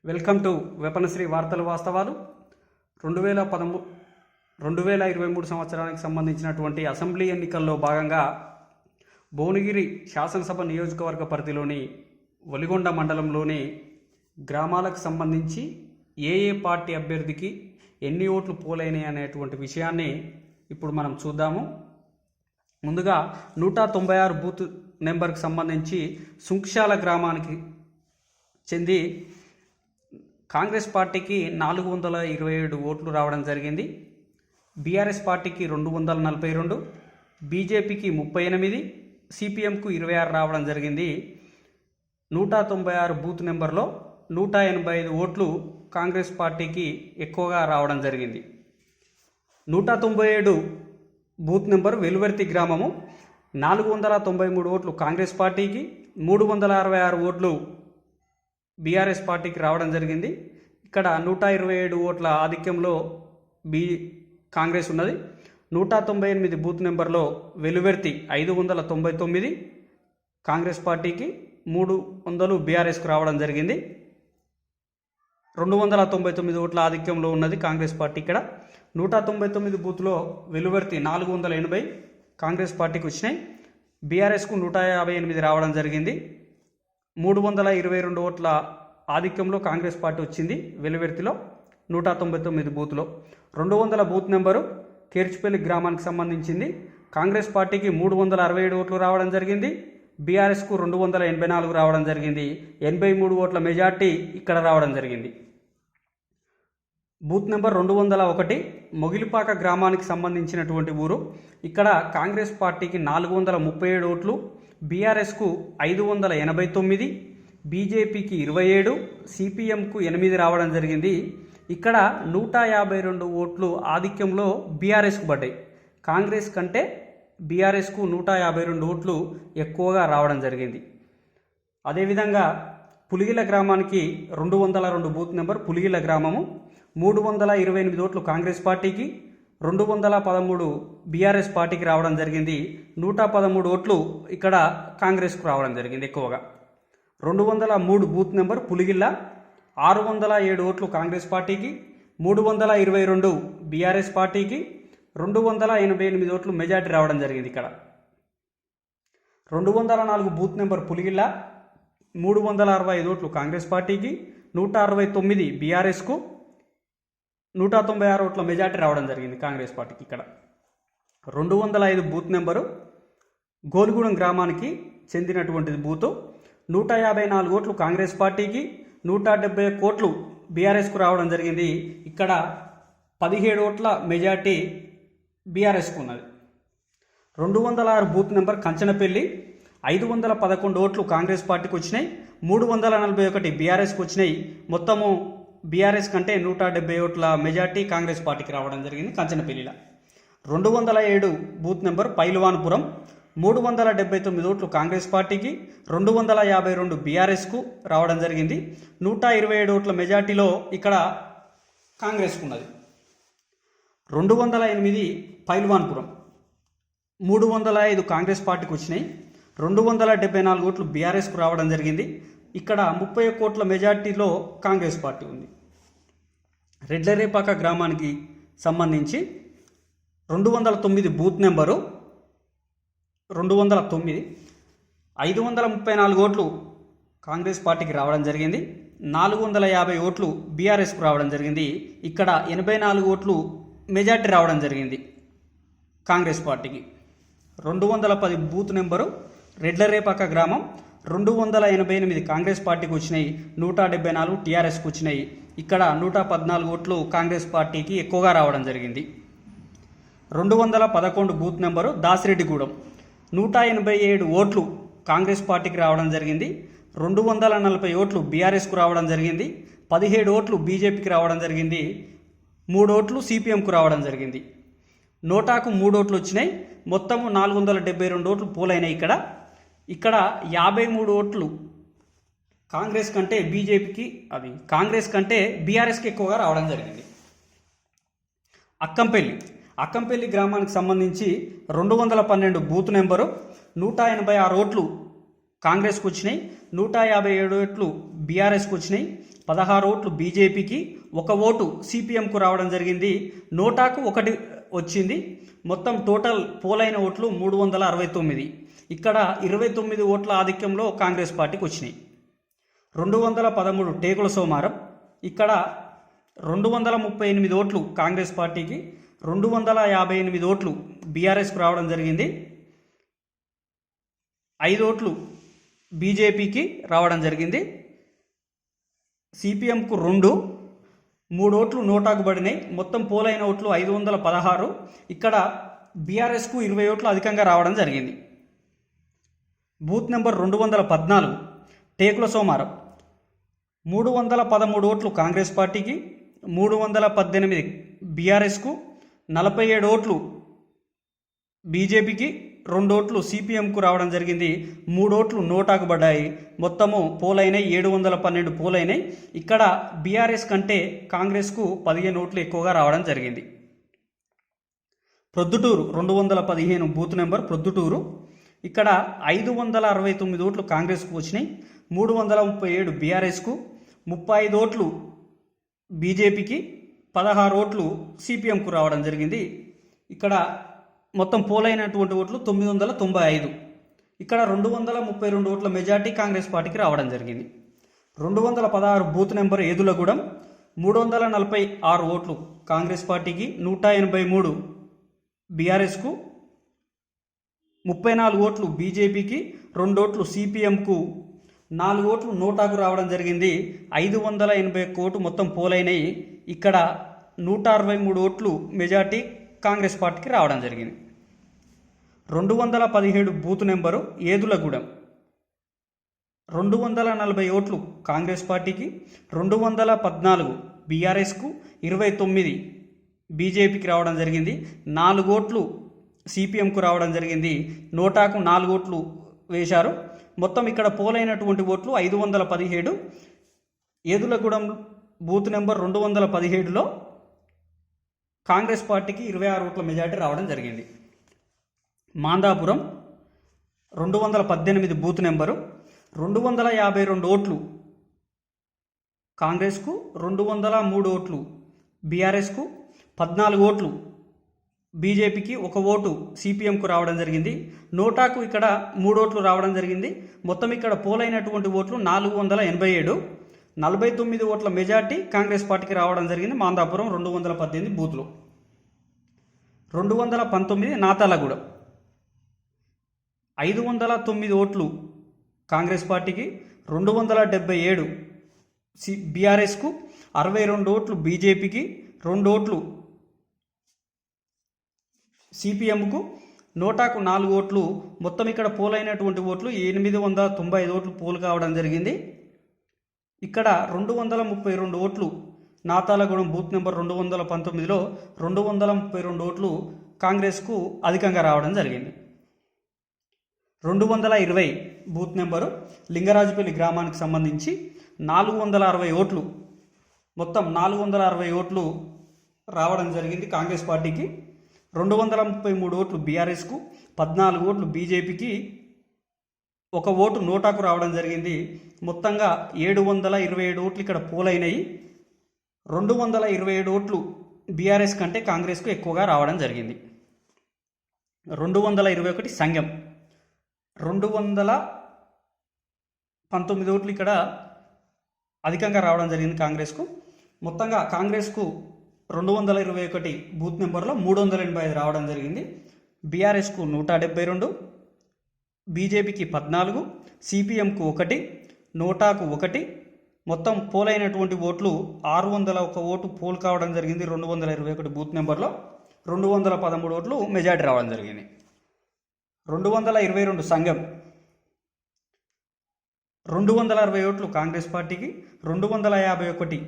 Welcome to వెపనశ్రీ వార్తలు వాస్తవాలు. 2023 సంవత్సరానికి సంబంధించినటువంటి అసెంబ్లీ ఎన్నికల్లో భాగంగా భువనగిరి శాసనసభ నియోజకవర్గ పరిధిలోని ఒలిగొండ మండలంలోని గ్రామాలకు సంబంధించి ఏ పార్టీ అభ్యర్థికి ఎన్ని ఓట్లు పోలైనాయి అనేటువంటి విషయాన్ని ఇప్పుడు మనం చూద్దాము. ముందుగా 196 బూత్ నెంబర్కి సంబంధించి సుంక్షాల గ్రామానికి చెంది కాంగ్రెస్ పార్టీకి 427 ఓట్లు రావడం జరిగింది. బీఆర్ఎస్ పార్టీకి 242, బీజేపీకి 38, సిపిఎంకు 26 రావడం జరిగింది. 196 బూత్ నెంబర్లో 185 ఓట్లు కాంగ్రెస్ పార్టీకి ఎక్కువగా రావడం జరిగింది. 197 బూత్ నెంబర్ వెలువర్తి గ్రామము 493 ఓట్లు కాంగ్రెస్ పార్టీకి, 366 ఓట్లు బీఆర్ఎస్ పార్టీకి రావడం జరిగింది. ఇక్కడ 127 ఓట్ల ఆధిక్యంలో కాంగ్రెస్ ఉన్నది. 198 బూత్ నెంబర్లో వెలువర్తి 599 కాంగ్రెస్ పార్టీకి, 300 బీఆర్ఎస్కు రావడం జరిగింది. 299 ఓట్ల ఆధిక్యంలో ఉన్నది కాంగ్రెస్ పార్టీ. ఇక్కడ 199 బూత్లో వెలువర్తి 480 కాంగ్రెస్ పార్టీకి వచ్చినాయి. బీఆర్ఎస్కు 158 రావడం జరిగింది. 322 ఓట్ల ఆధిక్యంలో కాంగ్రెస్ పార్టీ వచ్చింది వెలువర్తిలో 199 బూత్లో. 200 బూత్ నెంబరు కేర్చిపల్లి గ్రామానికి సంబంధించింది. కాంగ్రెస్ పార్టీకి 367 ఓట్లు రావడం జరిగింది. బీఆర్ఎస్కు 284 రావడం జరిగింది. 83 ఓట్ల మెజార్టీ ఇక్కడ రావడం జరిగింది. బూత్ నెంబర్ 201 మొగిలిపాక గ్రామానికి సంబంధించినటువంటి ఊరు. ఇక్కడ కాంగ్రెస్ పార్టీకి 437 ఓట్లు, బీఆర్ఎస్కు 589, బీజేపీకి 27, సిపిఎంకు 8 రావడం జరిగింది. ఇక్కడ 152 ఓట్లు ఆధిక్యంలో బీఆర్ఎస్కు పడ్డాయి. కాంగ్రెస్ కంటే బీఆర్ఎస్కు 152 ఓట్లు ఎక్కువగా రావడం జరిగింది. అదేవిధంగా పులిగిల గ్రామానికి 202 బూత్ నెంబర్ పులిగిల గ్రామము 328 ఓట్లు కాంగ్రెస్ పార్టీకి, 213 బీఆర్ఎస్ పార్టీకి రావడం జరిగింది. 113 ఓట్లు ఇక్కడ కాంగ్రెస్కు రావడం జరిగింది ఎక్కువగా. 203 బూత్ నెంబర్ పులిగిల్ల 607 ఓట్లు కాంగ్రెస్ పార్టీకి, 322 బీఆర్ఎస్ పార్టీకి, 288 ఓట్లు మెజార్టీ రావడం జరిగింది. ఇక్కడ 204 బూత్ నెంబర్ పులిగిల్ల 365 ఓట్లు కాంగ్రెస్ పార్టీకి, 169 బీఆర్ఎస్కు, 196 ఓట్ల మెజార్టీ రావడం జరిగింది కాంగ్రెస్ పార్టీకి. ఇక్కడ 205 బూత్ నెంబరు గోలుగూడెం గ్రామానికి చెందినటువంటిది బూతు. 154 ఓట్లు కాంగ్రెస్ పార్టీకి, 171 ఓట్లు బీఆర్ఎస్కు రావడం జరిగింది. ఇక్కడ 17 ఓట్ల మెజార్టీ బీఆర్ఎస్కు ఉన్నది. 206 బూత్ నెంబర్ కంచనపల్లి 511 ఓట్లు కాంగ్రెస్ పార్టీకి వచ్చినాయి, 341 బీఆర్ఎస్కి వచ్చినాయి. మొత్తము బీఆర్ఎస్ కంటే 170 ఓట్ల మెజార్టీ కాంగ్రెస్ పార్టీకి రావడం జరిగింది కంచనపల్లిలో. 207 బూత్ నెంబర్ పైల్వాన్పురం 379 ఓట్లు కాంగ్రెస్ పార్టీకి, 252 బీఆర్ఎస్కు రావడం జరిగింది. 127 ఓట్ల మెజార్టీలో ఇక్కడ కాంగ్రెస్కు ఉన్నది. 208 పైల్వాన్పురం 305 కాంగ్రెస్ పార్టీకి వచ్చినాయి, 274 ఓట్లు బీఆర్ఎస్కు రావడం జరిగింది. ఇక్కడ 31 ఓట్ల మెజార్టీలో కాంగ్రెస్ పార్టీ ఉంది. రెడ్లరేపాక గ్రామానికి సంబంధించి 209 బూత్ నెంబరు 209 534 ఓట్లు కాంగ్రెస్ పార్టీకి రావడం జరిగింది. 450 ఓట్లు బీఆర్ఎస్కు రావడం జరిగింది. ఇక్కడ 84 ఓట్లు మెజార్టీ రావడం జరిగింది కాంగ్రెస్ పార్టీకి. 210 బూత్ నెంబరు రెడ్లరేపాక గ్రామం 288 కాంగ్రెస్ పార్టీకి వచ్చినాయి, 174 టీఆర్ఎస్కి వచ్చినాయి. ఇక్కడ 114 ఓట్లు కాంగ్రెస్ పార్టీకి ఎక్కువగా రావడం జరిగింది. 211 బూత్ నెంబరు దాసిరెడ్డిగూడెం 187 ఓట్లు కాంగ్రెస్ పార్టీకి రావడం జరిగింది, 240 ఓట్లు బీఆర్ఎస్కు రావడం జరిగింది, 17 ఓట్లు బీజేపీకి రావడం జరిగింది, 3 ఓట్లు సిపిఎంకు రావడం జరిగింది. నోటాకు 3 ఓట్లు వచ్చినాయి. మొత్తము 472 ఓట్లు పోలైనాయి. ఇక్కడ 53 ఓట్లు కాంగ్రెస్ కంటే బీజేపీకి కాంగ్రెస్ కంటే బీఆర్ఎస్కి ఎక్కువగా రావడం జరిగింది. అక్కంపల్లి గ్రామానికి సంబంధించి 212 బూత్ నెంబరు 186 ఓట్లు కాంగ్రెస్కు వచ్చినాయి, 157 ఓట్లు బీఆర్ఎస్కు వచ్చినాయి, 16 ఓట్లు బీజేపీకి, 1 ఓటు సిపిఎంకు రావడం జరిగింది. నోటాకు 1 వచ్చింది. మొత్తం టోటల్ పోలైన ఓట్లు 369. ఇక్కడ 29 ఓట్ల ఆధిక్యంలో కాంగ్రెస్ పార్టీకి వచ్చినాయి. 213 టేకుల సోమారం. ఇక్కడ 238 ఓట్లు కాంగ్రెస్ పార్టీకి, 258 ఓట్లు బీఆర్ఎస్కు రావడం జరిగింది. 5 ఓట్లు బీజేపీకి రావడం జరిగింది. సిపిఎంకు 2, 3 ఓట్లు నోటాకు పడినాయి. మొత్తం పోలైన ఓట్లు 516. ఇక్కడ బీఆర్ఎస్కు 20 ఓట్లు అధికంగా రావడం జరిగింది. బూత్ నెంబర్ 214 టేకుల సోమారం. 313 ఓట్లు కాంగ్రెస్ పార్టీకి, 318 బీఆర్ఎస్కు, 47 ఓట్లు బీజేపీకి, 2 ఓట్లు సిపిఎంకు రావడం జరిగింది. 3 ఓట్లు నోటాకు పడ్డాయి. మొత్తము పోలైనాయి 712 పోలైనాయి. ఇక్కడ బీఆర్ఎస్ కంటే కాంగ్రెస్కు 15 ఓట్లు ఎక్కువగా రావడం జరిగింది. Proddatur 215 booth number Proddatur. ఇక్కడ 569 ఓట్లు కాంగ్రెస్కు వచ్చినాయి, 337 బీఆర్ఎస్కు, 35 ఓట్లు బీజేపీకి, 16 ఓట్లు సిపిఎంకు రావడం జరిగింది. ఇక్కడ మొత్తం పోలైనటువంటి ఓట్లు 995. ఇక్కడ 232 ఓట్ల మెజార్టీ కాంగ్రెస్ పార్టీకి రావడం జరిగింది. 216 బూత్ నెంబర్ ఏదులగూడెం. 346 ఓట్లు కాంగ్రెస్ పార్టీకి, 183 బీఆర్ఎస్కు, 34 ఓట్లు బీజేపీకి, 2 ఓట్లు సిపిఎంకు, 4 ఓట్లు నోటాకు రావడం జరిగింది. 581 ఓటు మొత్తం పోలైనవి. ఇక్కడ 163 ఓట్లు మెజార్టీ కాంగ్రెస్ పార్టీకి రావడం జరిగింది. 217 బూత్ నెంబరు ఏదులగూడెం. 240 ఓట్లు కాంగ్రెస్ పార్టీకి, 214 బీఆర్ఎస్కు, 29 బీజేపీకి రావడం జరిగింది. 4 ఓట్లు సిపిఎంకు రావడం జరిగింది. నోటాకు 4 ఓట్లు వేశారు. మొత్తం ఇక్కడ పోలైనటువంటి ఓట్లు 517. ఏదులగూడెం బూత్ నెంబర్ 217లో కాంగ్రెస్ పార్టీకి 26 ఓట్ల మెజార్టీ రావడం జరిగింది. Mandapuram 218 booth number. 252 ఓట్లు కాంగ్రెస్కు, 203 ఓట్లు బీఆర్ఎస్కు, 14 ఓట్లు బీజేపీకి, 1 ఓటు సిపిఎంకు రావడం జరిగింది. నోటాకు ఇక్కడ 3 ఓట్లు రావడం జరిగింది. మొత్తం ఇక్కడ పోలైనటువంటి ఓట్లు 487. 49 ఓట్ల మెజార్టీ కాంగ్రెస్ పార్టీకి రావడం జరిగింది. మాందాపురం 218 బూత్లో. 219 నాతాలగూడెం. 509 ఓట్లు కాంగ్రెస్ పార్టీకి, 277 బీఆర్ఎస్కు, 62 ఓట్లు బీజేపీకి, 2 ఓట్లు సిపిఎంకు, నోటాకు 4 ఓట్లు. మొత్తం ఇక్కడ పోలైనటువంటి ఓట్లు 895 ఓట్లు పోలు కావడం జరిగింది. ఇక్కడ 232 ఓట్లు నాతాలగూడెం బూత్ నెంబర్ 219లో 232 ఓట్లు కాంగ్రెస్కు అధికంగా రావడం జరిగింది. 220 బూత్ నెంబరు లింగరాజుపల్లి గ్రామానికి సంబంధించి 460 ఓట్లు, మొత్తం 460 ఓట్లు రావడం జరిగింది కాంగ్రెస్ పార్టీకి. 233 ఓట్లు బీఆర్ఎస్కు, 14 ఓట్లు బీజేపీకి, 1 ఓటు నోటాకు రావడం జరిగింది. మొత్తంగా 727 ఓట్లు ఇక్కడ పోలైనవి. 227 ఓట్లు బీఆర్ఎస్ కంటే కాంగ్రెస్కు ఎక్కువగా రావడం జరిగింది. 221 సంఘం. 219 ఓట్లు ఇక్కడ అధికంగా రావడం జరిగింది కాంగ్రెస్కు. మొత్తంగా కాంగ్రెస్కు 221 బూత్ నెంబర్లో 385 రావడం జరిగింది. బీఆర్ఎస్కు 172, బీజేపీకి 14, సిపిఎంకు 1, నోటాకు 1. మొత్తం పోలైనటువంటి ఓట్లు 601 ఓటు పోల్ కావడం జరిగింది. 221 బూత్ నెంబర్లో 213 ఓట్లు మెజార్టీ రావడం జరిగింది. 222 సంఘం. 260 ఓట్లు కాంగ్రెస్ పార్టీకి, 251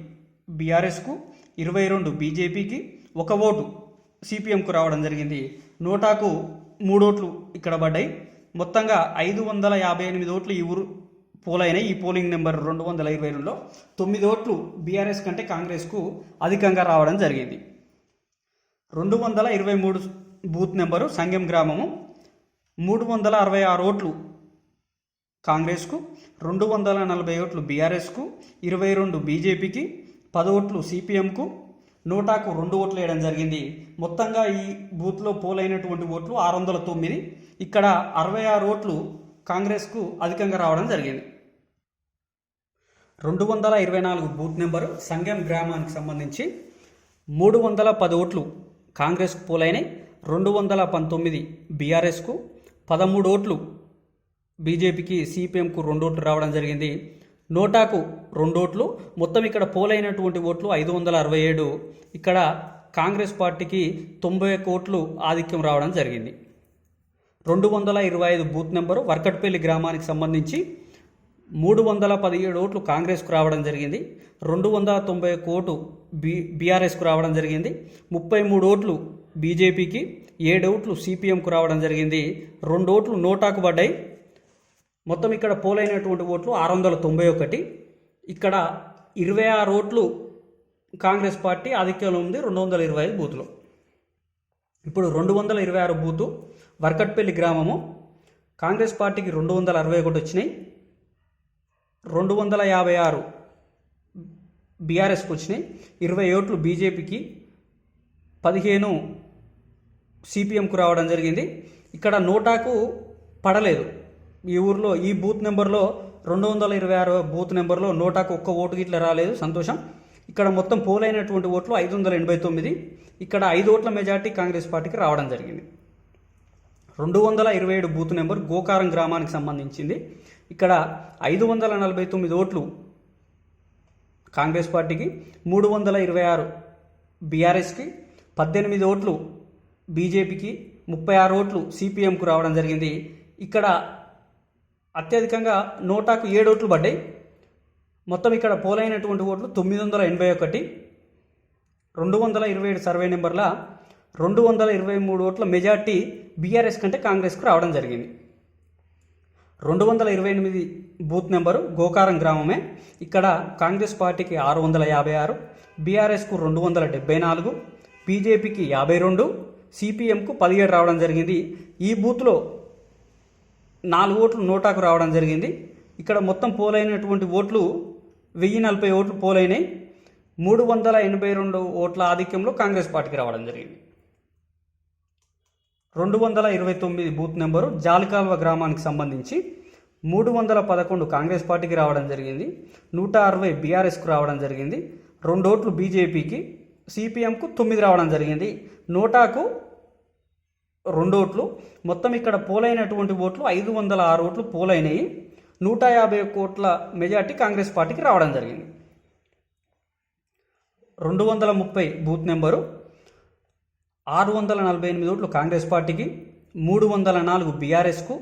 బీఆర్ఎస్కు, 22 బీజేపీకి, 1 ఓటు సిపిఎంకు రావడం జరిగింది. నోటాకు 3 ఓట్లు ఇక్కడ పడ్డాయి. మొత్తంగా 558 ఓట్లు ఈ ఊరు పోలైన ఈ పోలింగ్ నెంబర్ 222లో 9 ఓట్లు బీఆర్ఎస్ కంటే కాంగ్రెస్కు అధికంగా రావడం జరిగింది. 223 బూత్ నెంబరు సంఘం గ్రామము. 366 ఓట్లు కాంగ్రెస్కు, 240 ఓట్లు బీఆర్ఎస్కు, 22 బీజేపీకి, 10 ఓట్లు సిపిఎంకు, నోటాకు 2 ఓట్లు వేయడం జరిగింది. మొత్తంగా ఈ బూత్లో పోలైనటువంటి ఓట్లు 609. ఇక్కడ 66 ఓట్లు కాంగ్రెస్కు అధికంగా రావడం జరిగింది. 224 బూత్ నెంబరు సంగం గ్రామానికి సంబంధించి 310 ఓట్లు కాంగ్రెస్కు పోలైనాయి. 219 బీఆర్ఎస్కు, 13 ఓట్లు బీజేపీకి, సిపిఎంకు 2 ఓట్లు రావడం జరిగింది. నోటాకు 2 ఓట్లు. మొత్తం ఇక్కడ పోలైనటువంటి ఓట్లు 567. ఇక్కడ కాంగ్రెస్ పార్టీకి 91 ఓట్లు ఆధిక్యం రావడం జరిగింది. 225 బూత్ నెంబరు వర్కట్పల్లి గ్రామానికి సంబంధించి 317 ఓట్లు కాంగ్రెస్కు రావడం జరిగింది. 291 ఓటు బీఆర్ఎస్కు రావడం జరిగింది. 33 ఓట్లు బీజేపీకి, 7 ఓట్లు సిపిఎంకు రావడం జరిగింది. 2 ఓట్లు నోటాకు పడ్డాయి. మొత్తం ఇక్కడ పోలైనటువంటి ఓట్లు 691. ఇక్కడ 26 ఓట్లు కాంగ్రెస్ పార్టీ ఆధిక్యంలో ఉంది 225 బూత్లో. ఇప్పుడు 226 బూతు వర్కట్పల్లి గ్రామము. కాంగ్రెస్ పార్టీకి 261 వచ్చినాయి. 256 బీఆర్ఎస్కి వచ్చినాయి. 20 ఓట్లు బీజేపీకి, 15 సిపిఎంకు రావడం జరిగింది. ఇక్కడ నోటాకు పడలేదు. ఈ ఊర్లో ఈ బూత్ నెంబర్లో 226 బూత్ నెంబర్లో నోటాకు ఒక్క ఓటు గిట్ల రాలేదు. సంతోషం. ఇక్కడ మొత్తం పోలైనటువంటి ఓట్లు 589. ఇక్కడ 5 ఓట్ల మెజార్టీ కాంగ్రెస్ పార్టీకి రావడం జరిగింది. 227 బూత్ నెంబర్ గోకారం గ్రామానికి సంబంధించింది. ఇక్కడ 549 ఓట్లు కాంగ్రెస్ పార్టీకి, 326 బీఆర్ఎస్కి, 18 ఓట్లు బీజేపీకి, 36 ఓట్లు సిపిఎంకు రావడం జరిగింది. ఇక్కడ అత్యధికంగా నోటాకు 7 ఓట్లు పడ్డాయి. మొత్తం ఇక్కడ పోలైనటువంటి ఓట్లు 981. 227 సర్వే నెంబర్ల 223 ఓట్ల మెజార్టీ బీఆర్ఎస్ కంటే కాంగ్రెస్కు రావడం జరిగింది. 228 బూత్ నెంబరు గోకారం గ్రామమే. ఇక్కడ కాంగ్రెస్ పార్టీకి 656, బీఆర్ఎస్కు 274, బీజేపీకి 52, సిపిఎంకు 17 రావడం జరిగింది. ఈ బూత్లో 4 ఓట్లు నోటాకు రావడం జరిగింది. ఇక్కడ మొత్తం పోలైనటువంటి ఓట్లు 1040 ఓట్లు పోలైనాయి. 382 ఓట్ల ఆధిక్యంలో కాంగ్రెస్ పార్టీకి రావడం జరిగింది. 229 బూత్ నెంబరు జాలికాల్వ గ్రామానికి సంబంధించి 311 కాంగ్రెస్ పార్టీకి రావడం జరిగింది. 160 బీఆర్ఎస్కు రావడం జరిగింది. 2 ఓట్లు బీజేపీకి, సిపిఎంకు 9 రావడం జరిగింది. నోటాకు 2 ఓట్లు. మొత్తం ఇక్కడ పోలైనటువంటి ఓట్లు 506 ఓట్లు పోలైనవి. 151 ఓట్ల మెజార్టీ కాంగ్రెస్ పార్టీకి రావడం జరిగింది. 230 బూత్ నెంబరు 648 ఓట్లు కాంగ్రెస్ పార్టీకి, 304 బీఆర్ఎస్కు,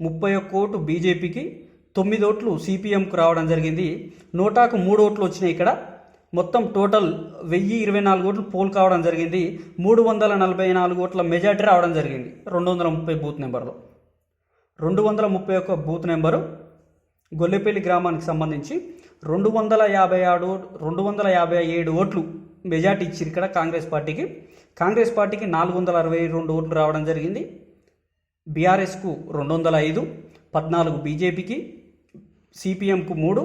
31 ఓటు బీజేపీకి, 9 ఓట్లు సిపిఎంకు రావడం జరిగింది. నోటాకు 3 ఓట్లు వచ్చినాయి. ఇక్కడ మొత్తం టోటల్ 1024 ఓట్లు పోల్ కావడం జరిగింది. 344 ఓట్ల మెజార్టీ రావడం జరిగింది 230 బూత్ నెంబర్లో. 231 బూత్ నెంబరు గొల్లెపల్లి గ్రామానికి సంబంధించి 257 ఓట్లు మెజార్టీ ఇచ్చారు ఇక్కడ కాంగ్రెస్ పార్టీకి. కాంగ్రెస్ పార్టీకి 462 ఓట్లు రావడం జరిగింది. బీఆర్ఎస్కు 205, 14 బీజేపీకి, సిపిఎంకు 3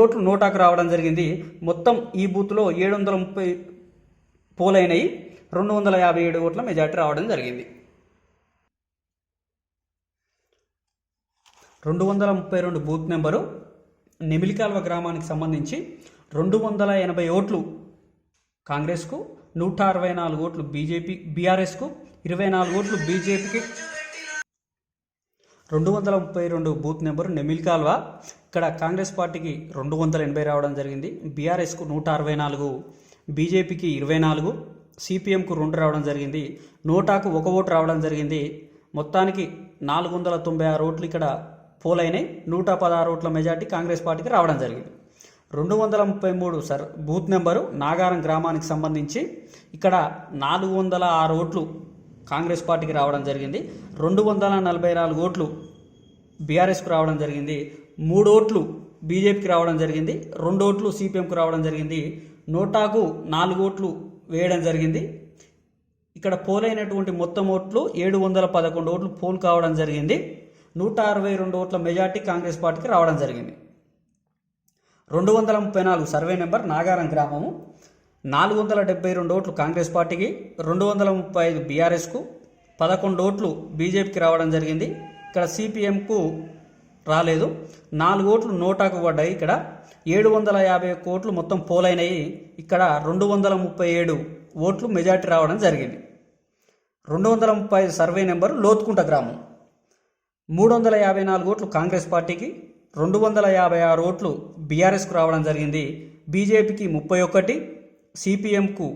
ఓట్లు నోటాకు రావడం జరిగింది. మొత్తం ఈ బూత్లో 730 పోలైనవి. 257 ఓట్ల మెజార్టీ రావడం జరిగింది. 232 బూత్ నెంబరు నెమిలికాల్వ గ్రామానికి సంబంధించి 280 ఓట్లు కాంగ్రెస్కు, 164 ఓట్లు బీఆర్ఎస్కు, 24 ఓట్లు బీజేపీకి. 232 బూత్ నెంబరు నెమిలికాల్వ. ఇక్కడ కాంగ్రెస్ పార్టీకి 280 రావడం జరిగింది. బీఆర్ఎస్కు 164, బీజేపీకి 24, సిపిఎంకు 2 రావడం జరిగింది. నోటాకు 1 ఓటు రావడం జరిగింది. మొత్తానికి 496 ఓట్లు ఇక్కడ పోలైనాయి. 116 ఓట్ల మెజార్టీ కాంగ్రెస్ పార్టీకి రావడం జరిగింది. 233 బూత్ నెంబరు నాగారం గ్రామానికి సంబంధించి ఇక్కడ 406 ఓట్లు కాంగ్రెస్ పార్టీకి రావడం జరిగింది. 244 ఓట్లు బీఆర్ఎస్కు రావడం జరిగింది. 3 ఓట్లు బీజేపీకి రావడం జరిగింది. 2 ఓట్లు సిపిఎంకు రావడం జరిగింది. నోటాకు 4 ఓట్లు వేయడం జరిగింది. ఇక్కడ పోలైనటువంటి మొత్తం ఓట్లు 711 ఓట్లు పోల్ కావడం జరిగింది. 162 ఓట్ల మెజార్టీ కాంగ్రెస్ పార్టీకి రావడం జరిగింది. 234 సర్వే నెంబర్ నాగారం గ్రామము 472 ఓట్లు కాంగ్రెస్ పార్టీకి, 235 బీఆర్ఎస్కు, 11 ఓట్లు బీజేపీకి రావడం జరిగింది. ఇక్కడ సిపిఎంకు రాలేదు. 4 ఓట్లు నోటాకు పడ్డాయి. ఇక్కడ 751 ఓట్లు మొత్తం పోలైనవి. ఇక్కడ 237 ఓట్లు మెజార్టీ రావడం జరిగింది. 235 సర్వే నెంబరు లోతుకుంట గ్రామం 354 ఓట్లు కాంగ్రెస్ పార్టీకి, 256 ఓట్లు బీఆర్ఎస్కు రావడం జరిగింది. బీజేపీకి 31, సిపిఎంకు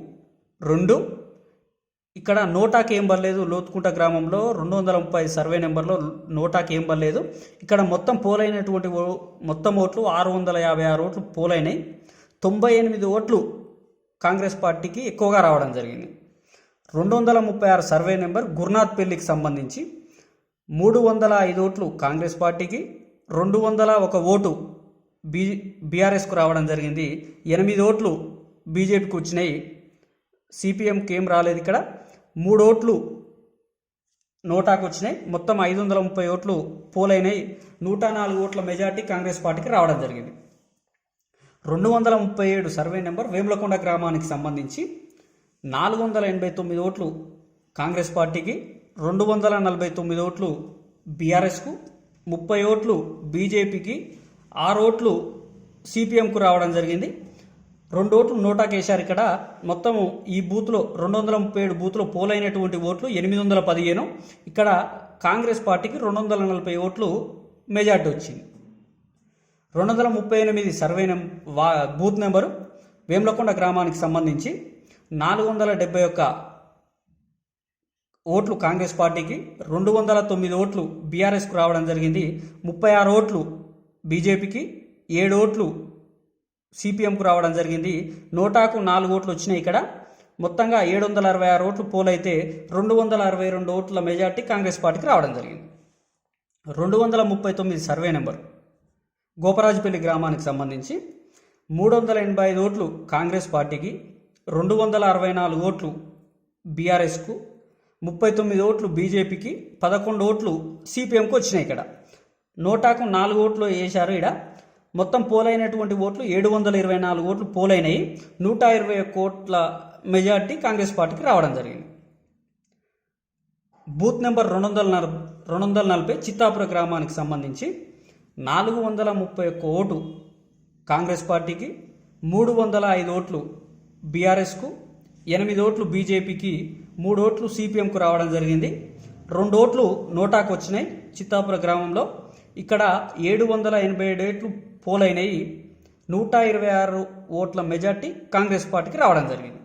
2. ఇక్కడ నోటాకి ఏం పర్లేదు. లోతుకుంట గ్రామంలో 230 సర్వే నెంబర్లో నోటాకి ఏం పర్లేదు. ఇక్కడ మొత్తం పోలైనటువంటి మొత్తం ఓట్లు 656 ఓట్లు పోలైనాయి. 98 ఓట్లు కాంగ్రెస్ పార్టీకి ఎక్కువగా రావడం జరిగింది. 236 సర్వే నెంబర్ గురునాథ్ పెళ్లికి సంబంధించి 305 ఓట్లు కాంగ్రెస్ పార్టీకి, 201 ఓటు బీఆర్ఎస్కు రావడం జరిగింది. 8 ఓట్లు బీజేపీకి వచ్చినాయి. సిపిఎంకి ఏం రాలేదు. ఇక్కడ 3 ఓట్లు నోటాకు వచ్చినాయి. మొత్తం 530 ఓట్లు పోలైనాయి. 104 ఓట్ల మెజార్టీ కాంగ్రెస్ పార్టీకి రావడం జరిగింది. 237 సర్వే నెంబర్ వేములకొండ గ్రామానికి సంబంధించి 489 ఓట్లు కాంగ్రెస్ పార్టీకి, 249 ఓట్లు బీఆర్ఎస్కు, 30 ఓట్లు బీజేపీకి, 6 ఓట్లు సిపిఎంకు రావడం జరిగింది. 2 ఓట్లు నోటాకు వేశారు. ఇక్కడ మొత్తము ఈ బూత్లో 237 బూత్లో పోలైనటువంటి ఓట్లు 815. ఇక్కడ కాంగ్రెస్ పార్టీకి 240 ఓట్లు మెజార్టీ వచ్చింది. 238 సర్వే బూత్ నెంబరు వేములకొండ గ్రామానికి సంబంధించి 471 ఓట్లు కాంగ్రెస్ పార్టీకి, 209 ఓట్లు బీఆర్ఎస్కు రావడం జరిగింది. 36 ఓట్లు బీజేపీకి, 7 ఓట్లు సిపిఎంకు రావడం జరిగింది. నోటాకు 4 ఓట్లు వచ్చినాయి. ఇక్కడ మొత్తంగా 766 ఓట్లు పోలైతే 262 ఓట్ల మెజార్టీ కాంగ్రెస్ పార్టీకి రావడం జరిగింది. 239 సర్వే నెంబర్ గోపరాజుపల్లి గ్రామానికి సంబంధించి 385 ఓట్లు కాంగ్రెస్ పార్టీకి, 264 ఓట్లు బీఆర్ఎస్కు, 39 ఓట్లు బీజేపీకి, 11 ఓట్లు సిపిఎంకు వచ్చినాయి. ఇక్కడ నోటాకు 4 ఓట్లు వేశారు. ఇక్కడ మొత్తం పోలైనటువంటి ఓట్లు 724 ఓట్లు పోలైనవి. 121 ఓట్ల మెజార్టీ కాంగ్రెస్ పార్టీకి రావడం జరిగింది. బూత్ నెంబర్ 240 చిత్తాపుర గ్రామానికి సంబంధించి 431 ఓటు కాంగ్రెస్ పార్టీకి, 305 ఓట్లు బీఆర్ఎస్కు, 8 ఓట్లు బీజేపీకి, 3 ఓట్లు సిపిఎంకు రావడం జరిగింది. 2 ఓట్లు నోటాకు వచ్చినాయి చిత్తాపుర గ్రామంలో. ఇక్కడ 787 ఓట్లు పోలైనవి. 126 ఓట్ల మెజార్టీ కాంగ్రెస్ పార్టీకి రావడం జరిగింది.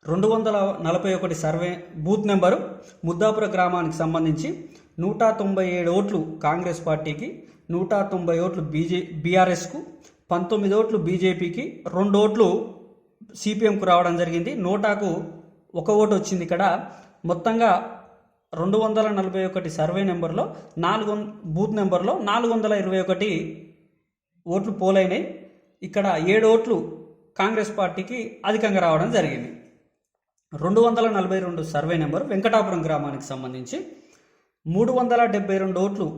241 సర్వే బూత్ నెంబరు ముద్దాపుర గ్రామానికి సంబంధించి 197 ఓట్లు కాంగ్రెస్ పార్టీకి, 190 ఓట్లు బీఆర్ఎస్కు, 19 ఓట్లు బీజేపీకి, 2 ఓట్లు సిపిఎంకు రావడం జరిగింది. నోటాకు 1 ఓటు వచ్చింది. ఇక్కడ మొత్తంగా 241 సర్వే నెంబర్లో బూత్ నెంబర్లో 421 ఓట్లు పోలైనాయి. ఇక్కడ 7 ఓట్లు కాంగ్రెస్ పార్టీకి అధికంగా రావడం జరిగింది. 242 సర్వే నెంబర్ వెంకటాపురం గ్రామానికి సంబంధించి 372 ఓట్లు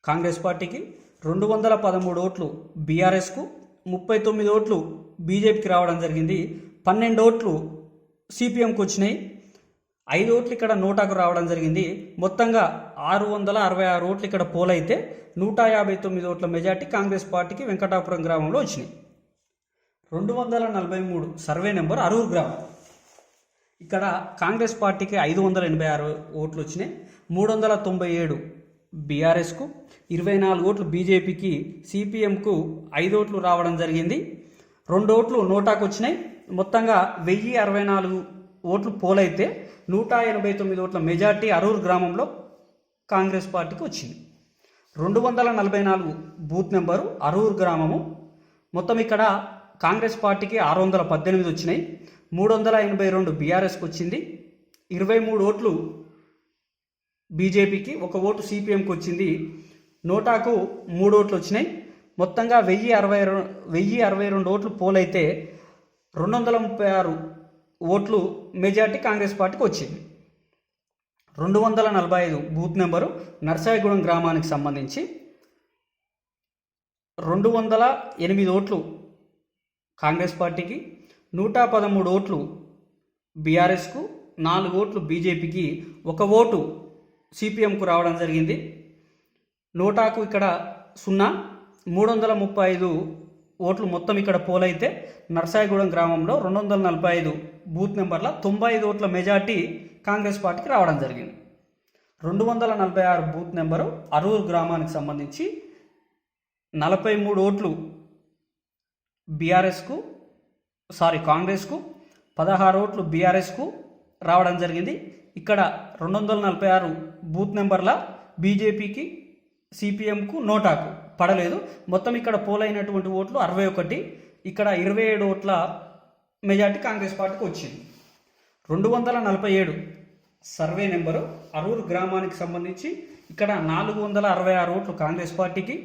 కాంగ్రెస్ పార్టీకి, 213 ఓట్లు బీఆర్ఎస్కు, 39 ఓట్లు బీజేపీకి రావడం జరిగింది. 12 ఓట్లు సిపిఎంకు వచ్చినాయి. 5 ఓట్లు ఇక్కడ నోటాకు రావడం జరిగింది. మొత్తంగా 666 ఓట్లు ఇక్కడ పోలైతే 159 ఓట్ల మెజార్టీ కాంగ్రెస్ పార్టీకి వెంకటాపురం గ్రామంలో వచ్చినాయి. 243 సర్వే నెంబర్ అరూరు గ్రామం. ఇక్కడ కాంగ్రెస్ పార్టీకి 586 ఓట్లు వచ్చినాయి. 397 బీఆర్ఎస్కు, 24 ఓట్లు బీజేపీకి, సిపిఎంకు 5 ఓట్లు రావడం జరిగింది. 2 ఓట్లు నోటాకు వచ్చినాయి. మొత్తంగా 1064 ఓట్లు పోలైతే 189 ఓట్ల మెజార్టీ అరూరు గ్రామంలో కాంగ్రెస్ పార్టీకి వచ్చింది. 244 బూత్ నెంబరు అరూరు గ్రామము. మొత్తం ఇక్కడ కాంగ్రెస్ పార్టీకి 618 వచ్చినాయి. 382 బీఆర్ఎస్కి వచ్చింది. 23 ఓట్లు బీజేపీకి, 1 ఓటు సిపిఎంకి వచ్చింది. నోటాకు 3 ఓట్లు వచ్చినాయి. మొత్తంగా 1062 ఓట్లు పోలైతే 236 ఓట్లు మెజార్టీ కాంగ్రెస్ పార్టీకి వచ్చింది. 245 బూత్ నెంబరు నర్సాయిగూడెం గ్రామానికి సంబంధించి 208 ఓట్లు కాంగ్రెస్ పార్టీకి, 113 ఓట్లు బీఆర్ఎస్కు, 4 ఓట్లు బీజేపీకి, 1 ఓటు సిపిఎంకు రావడం జరిగింది. నోటాకు ఇక్కడ 0, 335 ఓట్లు మొత్తం ఇక్కడ పోలైతే నర్సాయిగూడెం గ్రామంలో 245 బూత్ నెంబర్ల 95 ఓట్ల మెజార్టీ కాంగ్రెస్ పార్టీకి రావడం జరిగింది. 246 బూత్ నెంబరు అరూరు గ్రామానికి సంబంధించి 43 ఓట్లు కాంగ్రెస్కు, 16 ఓట్లు బీఆర్ఎస్కు రావడం జరిగింది. ఇక్కడ 246 బూత్ నెంబర్ల బీజేపీకి, సిపిఎంకు, నోటాకు పడలేదు. మొత్తం ఇక్కడ పోలైనటువంటి ఓట్లు 61, ఇక్కడ 27 ఓట్ల మెజార్టీ కాంగ్రెస్ పార్టీకి వచ్చింది. 247 సర్వే నెంబరు అరూరు గ్రామానికి సంబంధించి ఇక్కడ 466 ఓట్లు కాంగ్రెస్ పార్టీకి,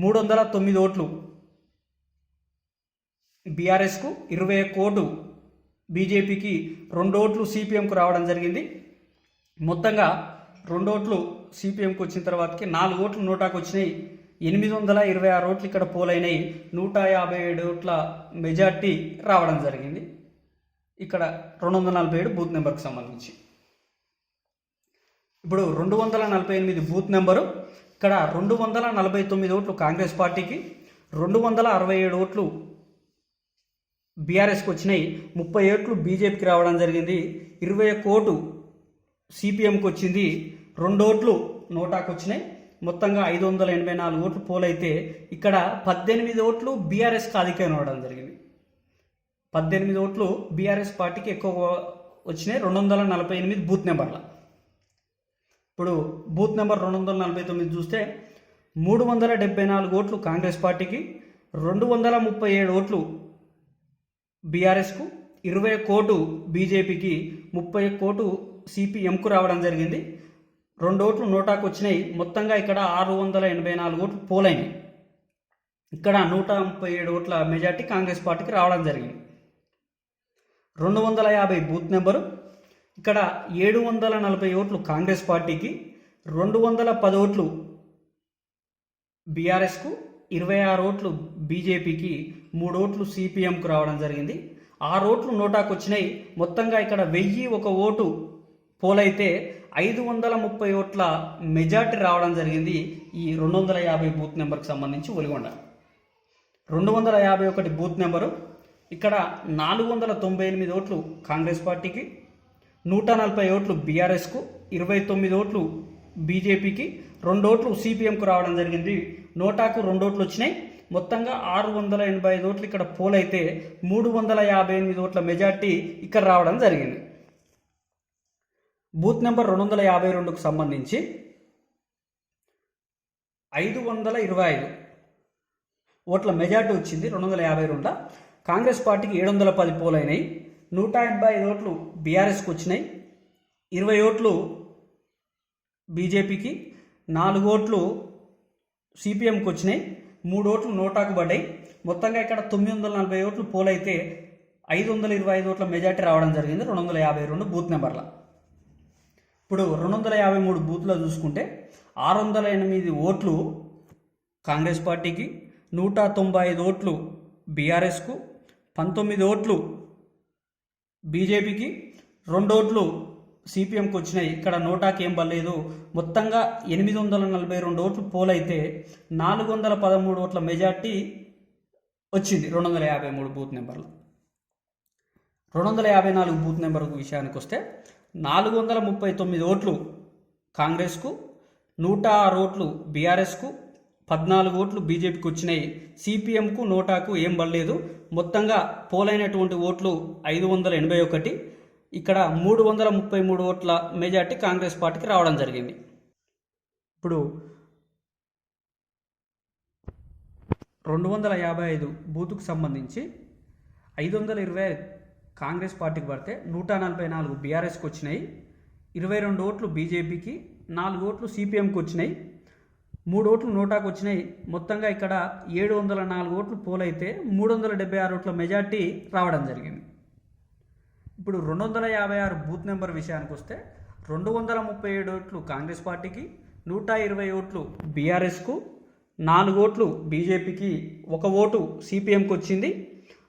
309 ఓట్లు బీఆర్ఎస్కు, 21 ఓటు బీజేపీకి, 2 ఓట్లు సిపిఎంకు రావడం జరిగింది. మొత్తంగా 2 ఓట్లు సిపిఎంకు వచ్చిన తర్వాతకి 4 ఓట్లు నోటాకు వచ్చినాయి. 826 ఓట్లు ఇక్కడ పోలైనాయి. 157 ఓట్ల మెజార్టీ రావడం జరిగింది ఇక్కడ 247 బూత్ నెంబర్కి సంబంధించి. ఇప్పుడు 248 బూత్ నెంబరు ఇక్కడ 249 ఓట్లు కాంగ్రెస్ పార్టీకి, 267 ఓట్లు బీఆర్ఎస్కి వచ్చినాయి. 30 ఓట్లు బీజేపీకి రావడం జరిగింది. 21 ఓటు సిపిఎంకి వచ్చింది. 2 ఓట్లు నోటాకు వచ్చినాయి. మొత్తంగా 584 ఓట్లు పోలైతే ఇక్కడ 18 ఓట్లు బీఆర్ఎస్కి ఆధిక్యం ఇవ్వడం జరిగింది. 18 ఓట్లు బీఆర్ఎస్ పార్టీకి ఎక్కువ వచ్చినాయి 248 బూత్ నెంబర్ల. ఇప్పుడు బూత్ నెంబర్ 249 చూస్తే 374 ఓట్లు కాంగ్రెస్ పార్టీకి, 237 ఓట్లు బీఆర్ఎస్కు, 21 ఓటు బీజేపీకి, 31 ఓటు సిపిఎంకు రావడం జరిగింది. 2 ఓట్లు నోటాకు వచ్చినాయి. మొత్తంగా ఇక్కడ 684 ఓట్లు పోలైనాయి. ఇక్కడ 137 ఓట్ల మెజార్టీ కాంగ్రెస్ పార్టీకి రావడం జరిగింది. 250 బూత్ నెంబరు ఇక్కడ 740 ఓట్లు కాంగ్రెస్ పార్టీకి, 210 ఓట్లు బీఆర్ఎస్కు, 26 ఓట్లు బీజేపీకి, 3 ఓట్లు సిపిఎంకు రావడం జరిగింది. 6 ఓట్లు నోటాకు వచ్చినాయి. మొత్తంగా ఇక్కడ 1001 ఓటు పోలైతే 530 ఓట్ల మెజార్టీ రావడం జరిగింది ఈ 250 బూత్ నెంబర్కి సంబంధించి ఒలిగొండ. 251 బూత్ నెంబరు ఇక్కడ 498 ఓట్లు కాంగ్రెస్ పార్టీకి, 140 ఓట్లు బీఆర్ఎస్కు, 29 ఓట్లు బీజేపీకి, 2 ఓట్లు సిపిఎంకు రావడం జరిగింది. నోటాకు 2 ఓట్లు వచ్చినాయి. మొత్తంగా 685 ఓట్లు ఇక్కడ పోలైతే 358 ఓట్ల మెజార్టీ ఇక్కడ రావడం జరిగింది. బూత్ నెంబర్ 252కు సంబంధించి 525 ఓట్ల మెజార్టీ వచ్చింది 252. కాంగ్రెస్ పార్టీకి 710 పోలైనాయి. 185 ఓట్లు బీఆర్ఎస్కి వచ్చినాయి. 20 ఓట్లు బీజేపీకి, 4 ఓట్లు సిపిఎంకి వచ్చినాయి. 3 ఓట్లు నోటాకు పడ్డాయి. మొత్తంగా ఇక్కడ 940 ఓట్లు పోలైతే 525 ఓట్ల మెజార్టీ రావడం జరిగింది 252 బూత్ నెంబర్ల. ఇప్పుడు 253 బూత్లో చూసుకుంటే 608 ఓట్లు కాంగ్రెస్ పార్టీకి, 195 ఓట్లు బీఆర్ఎస్కు, 19 ఓట్లు బీజేపీకి, 2 ఓట్లు సిపిఎంకి వచ్చినాయి. ఇక్కడ నోటాకి ఏం పర్లేదు. మొత్తంగా 842 ఓట్లు పోలైతే 413 ఓట్ల మెజార్టీ వచ్చింది 253 బూత్ నెంబర్లు. 254 బూత్ నెంబర్ విషయానికి వస్తే 439 ఓట్లు కాంగ్రెస్కు, 106 ఓట్లు బీఆర్ఎస్కు, 14 ఓట్లు బీజేపీకి వచ్చినాయి. సిపిఎంకు నోటాకు ఏం పడలేదు. మొత్తంగా పోలైనటువంటి ఓట్లు 581. ఇక్కడ 333 ఓట్ల మెజార్టీ కాంగ్రెస్ పార్టీకి రావడం జరిగింది. ఇప్పుడు 255 బూతుకు సంబంధించి 520 కాంగ్రెస్ పార్టీకి పడితే 144 బీఆర్ఎస్కి వచ్చినాయి. 22 ఓట్లు బీజేపీకి, 4 ఓట్లు సిపిఎంకి వచ్చినాయి. 3 ఓట్లు నోటాకు వచ్చినాయి. మొత్తంగా ఇక్కడ 704 ఓట్లు పోలైతే 376 ఓట్ల మెజార్టీ రావడం జరిగింది. ఇప్పుడు 256 బూత్ నెంబర్ విషయానికి వస్తే 237 ఓట్లు కాంగ్రెస్ పార్టీకి, 120 ఓట్లు బీఆర్ఎస్కు, 4 ఓట్లు బీజేపీకి, 1 ఓటు సిపిఎంకి వచ్చింది,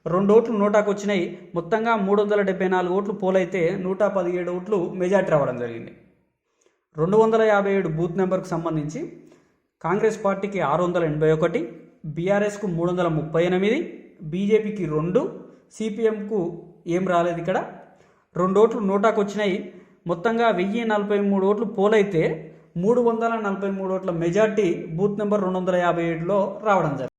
2 ఓట్లు నోటాకు వచ్చినాయి. మొత్తంగా 374 ఓట్లు పోలైతే 117 ఓట్లు మెజార్టీ రావడం జరిగింది. 257 బూత్ నెంబర్కు సంబంధించి కాంగ్రెస్ పార్టీకి 681, బీఆర్ఎస్కు 338, బీజేపీకి 2, సిపిఎంకు ఏం రాలేదు. ఇక్కడ 2 ఓట్లు నోటాకు వచ్చినాయి. మొత్తంగా 1043 ఓట్లు పోలైతే 343 ఓట్ల మెజార్టీ బూత్ నెంబర్ 257లో రావడం జరిగింది.